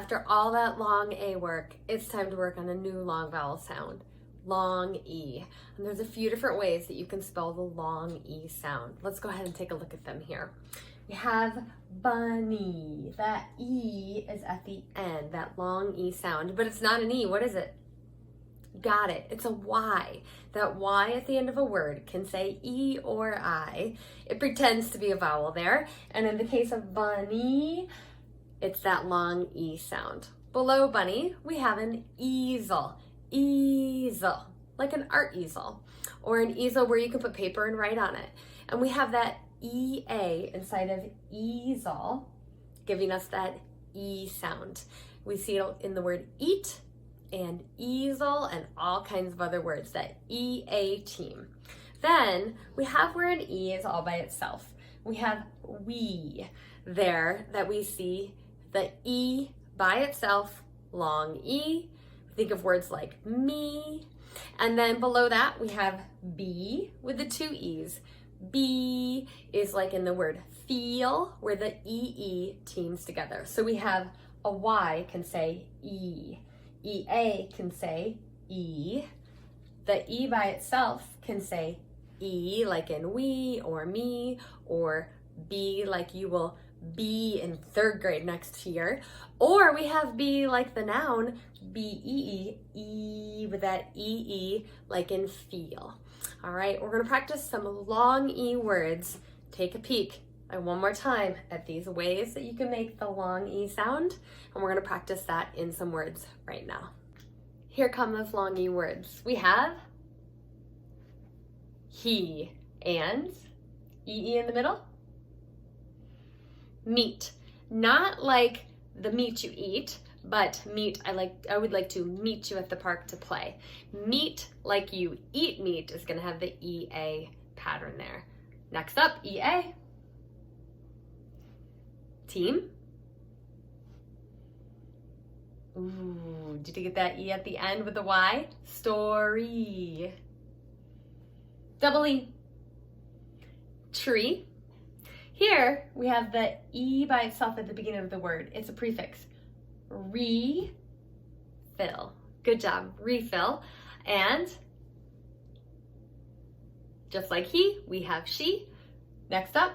after all that long A work, it's time to work on a new long vowel sound, long E. And there's a few different ways that you can spell the long E sound. Let's go ahead and take a look at them here. We have bunny. That E is at the end, that long E sound, but it's not an E. What is it? Got it. It's a Y. That Y at the end of a word can say E or I. It pretends to be a vowel there. And in the case of bunny, it's that long E sound. Below bunny, we have an easel. Easel, like an art easel, or an easel where you can put paper and write on it. And we have that EA inside of easel, giving us that E sound. We see it in the word eat and easel and all kinds of other words, that EA team. Then we have where an E is all by itself. We have we there that we see the E by itself, long E. Think of words like me. And then below that we have B with the two E's. B is like in the word feel, where the EE teams together. So we have a Y can say E. EA can say E. The E by itself can say E, like in we or me, or be like you will be in third grade next year. Or we have be like the noun, B-E-E, E with that E-E like in feel. All right, we're gonna practice some long E words. Take a peek one more time at these ways that you can make the long E sound, and we're gonna practice that in some words right now. Here come those long E words. We have he and E-E in the middle. Meet, not like the meat you eat, but meet, I would like to meet you at the park to play. Meet like you eat meat is gonna have the EA pattern there. Next up, EA. Team. Ooh, did you get that E at the end with the Y? Story. Double E. Tree. Here we have the E by itself at the beginning of the word. It's a prefix. Refill. Good job. Refill. And just like he, we have she. Next up,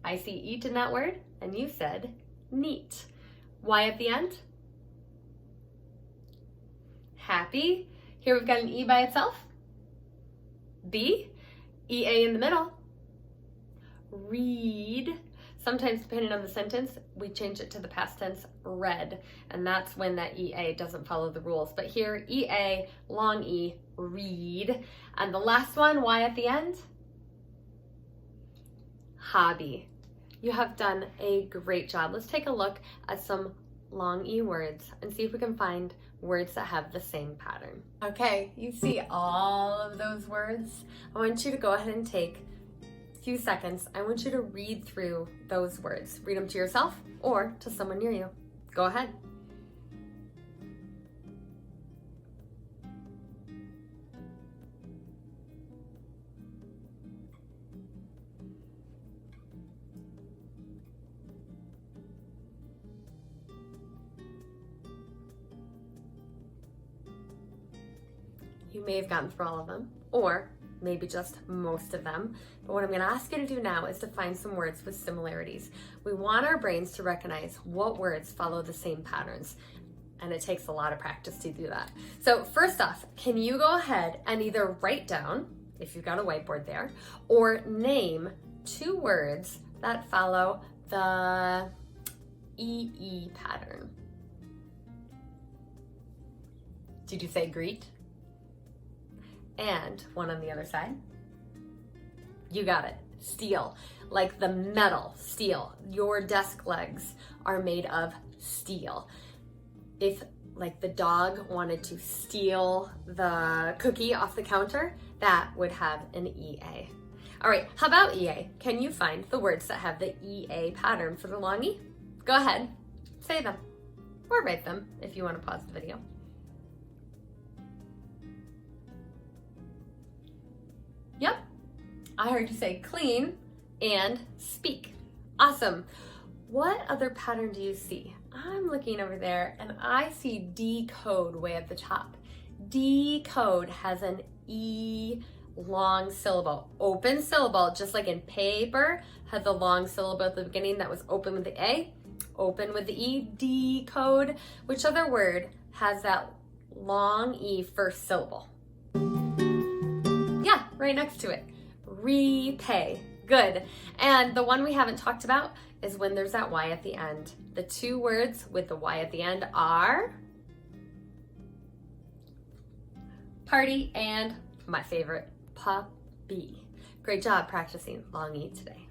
I see eat in that word, and you said neat. Y at the end. Happy. Here we've got an E by itself. B. EA in the middle. Read. Sometimes depending on the sentence, we change it to the past tense, read, and that's when that EA doesn't follow the rules. But here, EA, long E, read. And the last one, Y at the end, hobby. You have done a great job. Let's take a look at some long E words and see if we can find words that have the same pattern. Okay, you see all of those words? I want you to go ahead and take few seconds. I want you to read through those words. Read them to yourself or to someone near you. Go ahead. You may have gotten through all of them, or maybe just most of them. But what I'm going to ask you to do now is to find some words with similarities. We want our brains to recognize what words follow the same patterns, and it takes a lot of practice to do that. So first off, can you go ahead and either write down, if you've got a whiteboard there, or name two words that follow the EE pattern? Did you say greet? And one on the other side. You got it. Steel, like the metal, steel. Your desk legs are made of steel. If, like, the dog wanted to steal the cookie off the counter, that would have an EA. All right, how about EA? Can you find the words that have the EA pattern for the long E? Go ahead, say them, or write them if you want to pause the video. Yep, I heard you say clean and speak. Awesome. What other pattern do you see? I'm looking over there and I see decode way at the top. Decode has an E long syllable, open syllable, just like in paper had the long syllable at the beginning that was open with the A, open with the E, decode. Which other word has that long E first syllable? Yeah, right next to it. Repay. Good. And the one we haven't talked about is when there's that Y at the end. The two words with the Y at the end are party and my favorite, puppy. Great job practicing long E today.